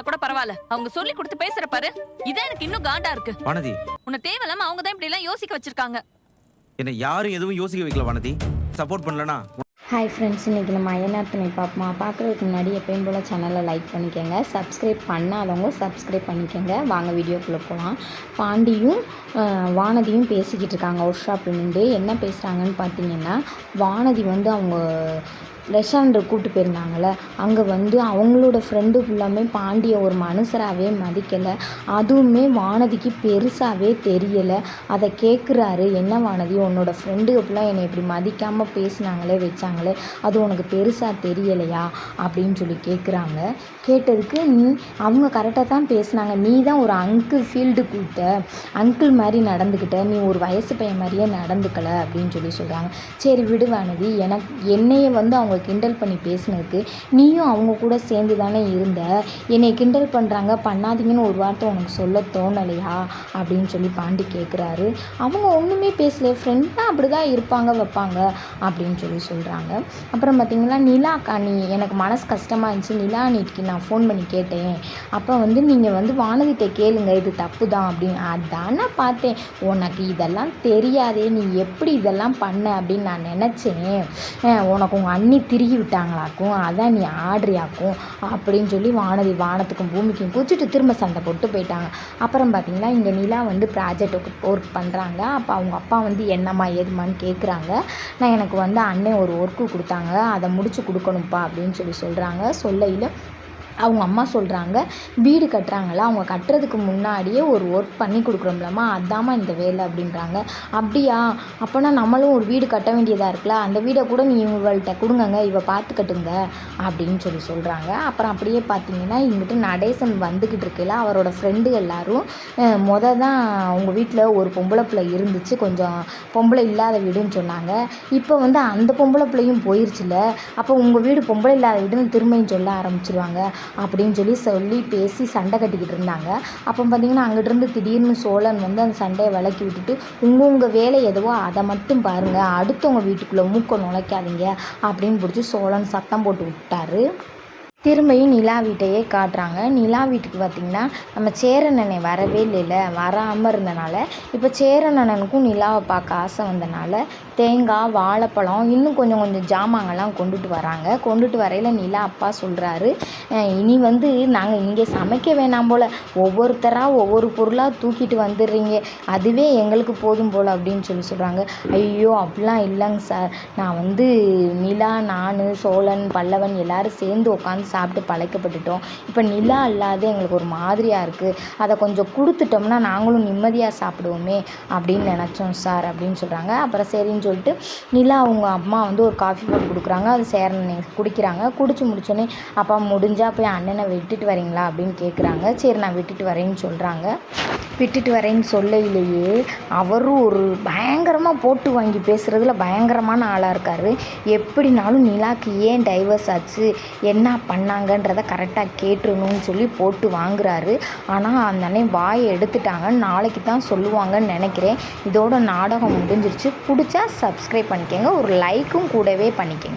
கூட பரவாயில்ல. அவங்க சொல்லி கொடுத்து பேசுற பாரு, இதான் எனக்கு இன்னும் காண்டா இருக்கு. வானதி, உன்னை தேவையில்லாம அவங்க தான் இப்படி எல்லாம் யோசிக்க வச்சிருக்காங்க. என்ன யாரும் எதுவும் யோசிக்க வைக்கல வானதி. சப்போர்ட் பண்ணலனா. ஹாய் ஃப்ரெண்ட்ஸ், இன்றைக்கி நம்ம ஐயனார்த்துணை பார்ப்போமா. பார்க்குறதுக்கு முன்னாடி எப்பயும் போல் சேனலை லைக் பண்ணிக்கோங்க. சப்ஸ்கிரைப் பண்ணாதவங்க சப்ஸ்கிரைப் பண்ணிக்கோங்க. வாங்க வீடியோக்குள்ளே போகலாம். பாண்டியும் வானதியும் பேசிக்கிட்டு இருக்காங்க ஒர்க் ஷாப்பில் நின்று. என்ன பேசுகிறாங்கன்னு பார்த்தீங்கன்னா, வானதி வந்து அவங்க ரெஸ்டாரண்ட்டு கூப்பிட்டு போயிருந்தாங்களே, அங்கே வந்து அவங்களோட ஃப்ரெண்டு ஃபுல்லாமே பாண்டியை ஒரு மனுஷராகவே மதிக்கலை. அதுவுமே வானதிக்கு பெருசாகவே தெரியலை. அதை கேட்குறாரு, என்ன வானதி, உன்னோட ஃப்ரெண்டு ஃபுல்லாக என்னை இப்படி மதிக்காமல் பேசினாங்களே வச்சாங்களே, அது உனக்கு பெருசாக தெரியலையா அப்படின்னு சொல்லி கேட்குறாங்க. கேட்டதுக்கு அவங்க கரெக்டாக தான் பேசினாங்க, நீ தான் ஒரு அங்கிள் ஃபீல்டு கொடுத்த, அங்கிள் மாதிரி நடந்துக்கிட்ட, நீ ஒரு வயசு பையன் மாதிரியே நடந்துக்கலை அப்படின்னு சொல்லி சொல்கிறாங்க. சரி விடு வானதி, என்னையை வந்து அவங்க கிண்டல் பண்ணி பேசினதுக்கு நீயும் அவங்க கூட சேர்ந்து தானே இருந்த, என்னை கிண்டல் பண்ணுறாங்க, பண்ணாதீங்கன்னு ஒரு வார்த்தை உனக்கு சொல்ல தோணலையா அப்படின்னு சொல்லி பாண்டி கேட்குறாரு. அவங்க ஒன்றுமே பேசல, ஃப்ரெண்டாக அப்படி தான் இருப்பாங்க வைப்பாங்க அப்படின்னு சொல்லி சொல்கிறாங்க. அப்புறம் பார்த்திங்கன்னா, நிலாக்கா, நீ எனக்கு மனசு கஷ்டமாக இருந்துச்சு, நிலா நீட்டுக்கு நான் ஃபோன் பண்ணி கேட்டேன். அப்போ வந்து நீங்கள் வந்து வானதிட்ட கேளுங்க, இது தப்பு தான் அப்படின்னு. அதானே பார்த்தேன், உனக்கு இதெல்லாம் தெரியாதே, நீ எப்படி இதெல்லாம் பண்ண அப்படின்னு நான் நினச்சேன். உனக்கு உங்கள் அண்ணி திருகி விட்டாங்களாக்கும், அதான் நீ ஆடுறியாக்கும் அப்படின்னு சொல்லி வானதி வானத்துக்கும் பூமிக்கும் பூச்சிட்டு திரும்ப சண்டை போட்டு போயிட்டாங்க. அப்புறம் பார்த்திங்கன்னா, இங்கே நிலா வந்து ப்ராஜெக்ட் ஒர்க் பண்ணுறாங்க. அப்போ அவங்க அப்பா வந்து என்னம்மா ஏதுமான்னு கேட்குறாங்க. நான் எனக்கு வந்து அண்ணன் ஒரு ஒர்க்கு கொடுத்தாங்க, அதை முடிச்சு கொடுக்கணும்ப்பா அப்படின்னு சொல்லி சொல்கிறாங்க. சொல்லையில் அவங்க அம்மா சொல்கிறாங்க, வீடு கட்டுறாங்களா, அவங்க கட்டுறதுக்கு முன்னாடியே ஒரு ஒர்க் பண்ணி கொடுக்குறோம்லம்மா, அதாம்மா இந்த வேலை அப்படின்றாங்க. அப்படியா, அப்போனா நம்மளும் ஒரு வீடு கட்ட வேண்டியதாக இருக்குல்ல, அந்த வீடை கூட நீ இவங்கள்ட்ட கொடுங்கங்க, இவ பார்த்துக்கட்டுங்க அப்படின்னு சொல்லி சொல்கிறாங்க. அப்புறம் அப்படியே பார்த்தீங்கன்னா, இங்கிட்டு நடேசன் வந்துக்கிட்டு இருக்கையில் அவரோட ஃப்ரெண்டு எல்லோரும் தான் அவங்க வீட்டில் ஒரு பொம்பளை பிள்ளை இருந்துச்சு, கொஞ்சம் பொம்பளை இல்லாத வீடுன்னு சொன்னாங்க. இப்போ வந்து அந்த பொம்பளை பிள்ளையும் போயிடுச்சுல, அப்போ உங்கள் வீடு பொம்பளை இல்லாத வீடுன்னு திரும்பியும் சொல்ல ஆரம்பிச்சிருவாங்க அப்படின்னு சொல்லி பேசி சண்டை கட்டிக்கிட்டு இருந்தாங்க. அப்போ பார்த்தீங்கன்னா, அங்கிட்டிருந்து திடீர்னு சோழன் வந்து அந்த சண்டையை விலக்கி விட்டுட்டு, உங்கள் வேலை எதுவோ அதை மட்டும் பாருங்கள், அடுத்தவங்க வீட்டுக்குள்ளே மூக்க நுழைக்காதீங்க அப்படின்னு பிடிச்சி சோழன் சத்தம் போட்டு விட்டாரு. திரும்பியும் நிலா வீட்டையே காட்டுறாங்க. நிலா வீட்டுக்கு பார்த்திங்கன்னா, நம்ம சேரனனை வரவே இல்லைல்ல, வராமல் இருந்தனால இப்போ சேரனனுக்கும் நிலாவை பார்க்க ஆசை வந்தனால தேங்காய், வாழைப்பழம், இன்னும் கொஞ்சம் ஜாமாங்கெல்லாம் கொண்டுட்டு வராங்க. கொண்டுட்டு வரையில் நிலா அப்பா சொல்கிறாரு, இனி வந்து நாங்கள் இங்கே சமைக்க வேணாம் போல், ஒவ்வொருத்தராக ஒவ்வொரு பொருளாக தூக்கிட்டு வந்துடுறீங்க, அதுவே எங்களுக்கு போதும் போல் அப்படின்னு சொல்கிறாங்க. ஐயோ அப்படிலாம் இல்லைங்க சார், நான் வந்து நிலா, நான், சோழன், பல்லவன் எல்லோரும் சேர்ந்து உட்காந்து சாப்பிட்டு பழக்கப்பட்டுட்டோம். இப்போ நிலா இல்லாத எங்களுக்கு ஒரு மாதிரியாக இருக்குது, அதை கொஞ்சம் கொடுத்துட்டோம்னா நாங்களும் நிம்மதியாக சாப்பிடுவோமே அப்படின்னு நினச்சோம் சார் அப்படின்னு சொல்கிறாங்க. அப்புறம் சரின்னு சொல்லிட்டு நிலா அவங்க அம்மா வந்து ஒரு காஃபி போட்டு கொடுக்குறாங்க. அது சேரனை குடிக்கிறாங்க. குடிச்சு முடிச்சோடனே, அப்பா முடிஞ்சால் போய் அண்ணனை விட்டுட்டு வரீங்களா அப்படின்னு கேட்குறாங்க. சரி நான் விட்டுட்டு வரேன்னு சொல்கிறாங்க. விட்டுட்டு வரேன்னு சொல்லையிலேயே அவரும் ஒரு பயங்கரமாக போட்டு வாங்கி பேசுகிறதுல பயங்கரமான ஆளாக இருக்கார். எப்படினாலும் நிலாக்கு ஏன் டைவர்ஸ் ஆச்சு, என்ன பண்ணாங்கன்றதை கரெக்டாக கேட்டுருணும்னு சொல்லி போட்டு வாங்குறாரு. ஆனால் அந்த அண்ணன் வாயை எடுத்துட்டாங்க, நாளைக்கு தான் சொல்லுவாங்கன்னு நினைக்கிறேன். இதோட நாடகம் முடிஞ்சிருச்சு. பிடிச்சா சப்ஸ்கிரைப் பண்ணிக்கோங்க, ஒரு லைக்கும் கூடவே பண்ணிக்கோங்க.